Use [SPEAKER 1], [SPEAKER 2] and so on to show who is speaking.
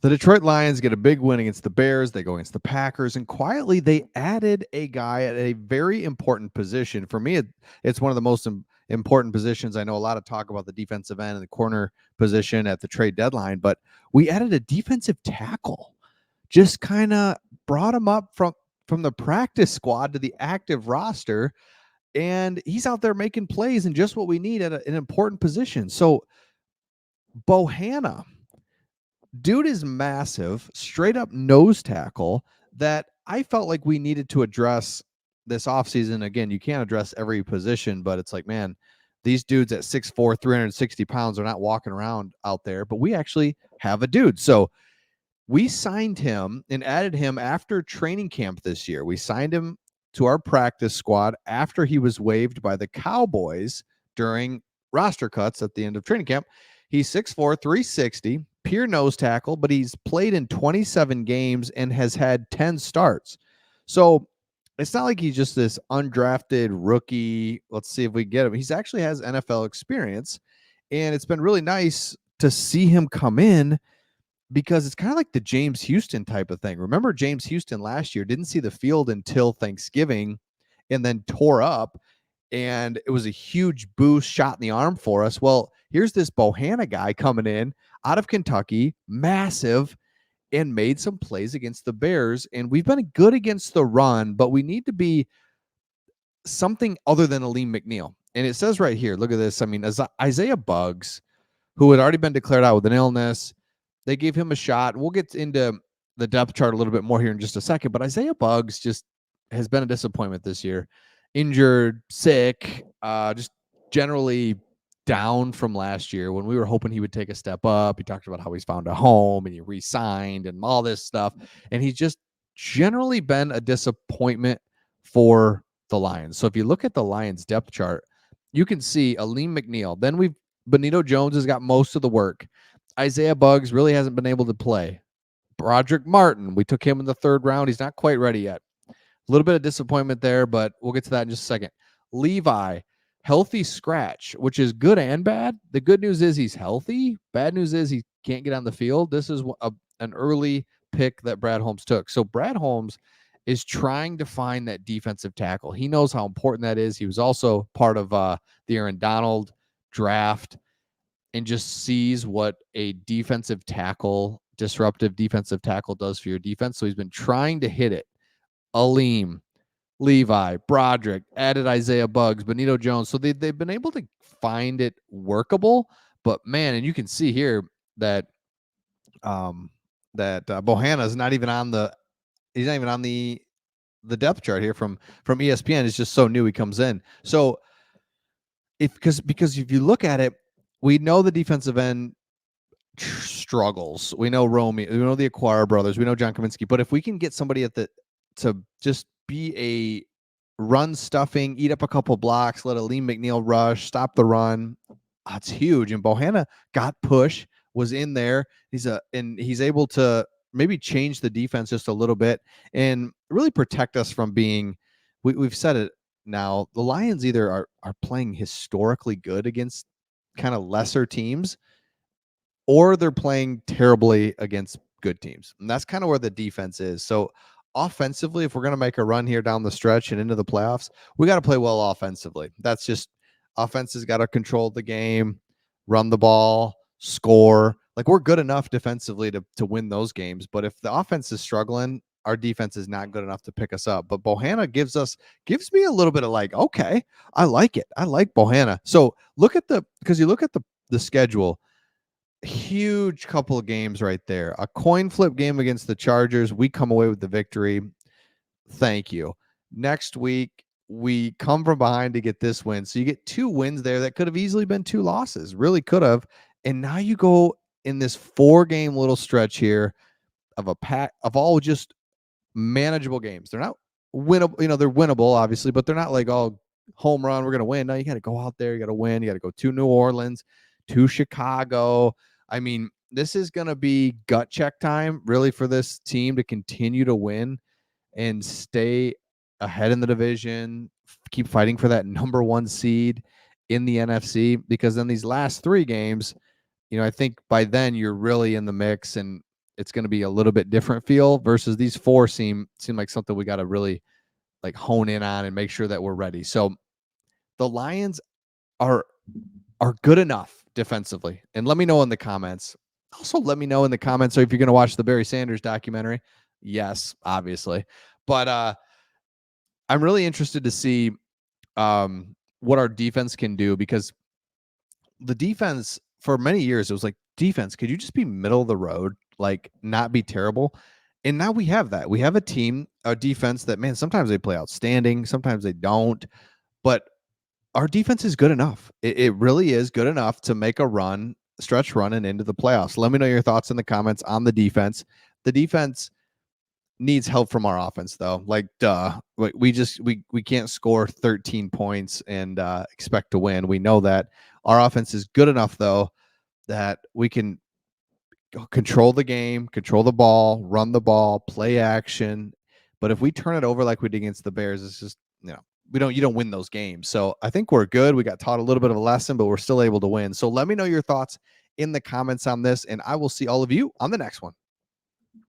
[SPEAKER 1] The Detroit Lions get a big win against the Bears. They go against the Packers, and quietly they added a guy at a very important position. For me, it's one of the most important positions. I know a lot of talk about the defensive end and the corner position at the trade deadline, but we added a defensive tackle. Just kind of brought him up from the practice squad to the active roster, and he's out there making plays and just what we need at an important position. So Bohanna, dude is massive, straight up nose tackle that I felt like we needed to address this offseason. Again, you can't address every position, but it's like, man, these dudes at 6'4", 360 pounds are not walking around out there, but we actually have a dude. So we signed him and added him after training camp this year. We signed him to our practice squad after he was waived by the Cowboys during roster cuts at the end of training camp. He's 6'4", 360, pure nose tackle, but he's played in 27 games and has had 10 starts. So it's not like he's just this undrafted rookie. Let's see if we get him. He's actually has NFL experience, and it's been really nice to see him come in because it's kind of like the James Houston type of thing. Remember, James Houston last year didn't see the field until Thanksgiving and then tore up, and it was a huge boost, shot in the arm for us. Well, here's this Bohanna guy coming in out of Kentucky, massive, and made some plays against the Bears. And we've been good against the run, but we need to be something other than Aleem McNeil. And it says right here, look at this. I mean, Isaiah Buggs, who had already been declared out with an illness, they gave him a shot. We'll get into the depth chart a little bit more here in just a second, but Isaiah Buggs just has been a disappointment this year. Injured, sick, just generally down from last year when we were hoping he would take a step up. He talked about how he's found a home and he re-signed and all this stuff. And he's just generally been a disappointment for the Lions. So if you look at the Lions depth chart, you can see Aleem McNeil. Then Benito Jones has got most of the work. Isaiah Buggs really hasn't been able to play. Brodric Martin, we took him in the 3rd round. He's not quite ready yet. A little bit of disappointment there, but we'll get to that in just a second. Levi, healthy scratch, which is good and bad. The good news is he's healthy. Bad news is he can't get on the field. This is an early pick that Brad Holmes took. So Brad Holmes is trying to find that defensive tackle. He knows how important that is. He was also part of the Aaron Donald draft and just sees what a disruptive defensive tackle does for your defense. So he's been trying to hit it. Aleem, Levi, Brodric, added Isaiah Buggs, Benito Jones. So they've been able to find it workable. But man, and you can see here that Bohanna is not even on the depth chart here from ESPN. It's just so new he comes in. So because if you look at it, we know the defensive end struggles. We know Romy, we know the Acquire brothers, we know John Kaminsky. But if we can get somebody to just be a run stuffing, eat up a couple blocks, let Aleem McNeil rush, stop the run, that's huge. And Bohanna got push, was in there. He's able to maybe change the defense just a little bit and really protect us from being. We've said it now. The Lions either are playing historically good against kind of lesser teams, or they're playing terribly against good teams. And that's kind of where the defense is. So offensively, if we're going to make a run here down the stretch and into the playoffs, we got to play well offensively. That's just offense has got to control the game, run the ball, score. Like, we're good enough defensively to win those games. But if the offense is struggling, our defense is not good enough to pick us up. But Bohanna gives me a little bit of like, okay, I like it. I like Bohanna. So because you look at the schedule, huge couple of games right there. A coin flip game against the Chargers. We come away with the victory. Thank you. Next week, we come from behind to get this win. So you get 2 wins there that could have easily been 2 losses. Really could have. And now you go in this 4-game little stretch here of a pack of all just manageable games. They're not winnable. They're winnable, obviously, but they're not like, oh, home run, we're going to win. No, you got to go out there. You got to win. You got to go to New Orleans, to Chicago. I mean, this is going to be gut check time, really, for this team to continue to win and stay ahead in the division, keep fighting for that number 1 seed in the NFC, because then these last 3 games, I think by then you're really in the mix. And it's going to be a little bit different feel versus these 4 seem like something we got to really like hone in on and make sure that we're ready. So the Lions are good enough defensively. And let me know in the comments. Also, let me know in the comments. So if you're going to watch the Barry Sanders documentary, yes, obviously. But I'm really interested to see what our defense can do, because the defense for many years, it was like, defense, could you just be middle of the road, like not be terrible? And now we have that. We have a team, a defense that, man, sometimes they play outstanding, sometimes they don't. But our defense is good enough. It really is good enough to make a run, stretch run, and into the playoffs. Let me know your thoughts in the comments on the defense. The defense needs help from our offense, though. Like, duh, we can't score 13 points and expect to win. We know that. Our offense is good enough, though, that we can control the game, control the ball, run the ball, play action. But if we turn it over like we did against the Bears, it's just, you don't win those games. So I think we're good. We got taught a little bit of a lesson, but we're still able to win. So let me know your thoughts in the comments on this, and I will see all of you on the next one.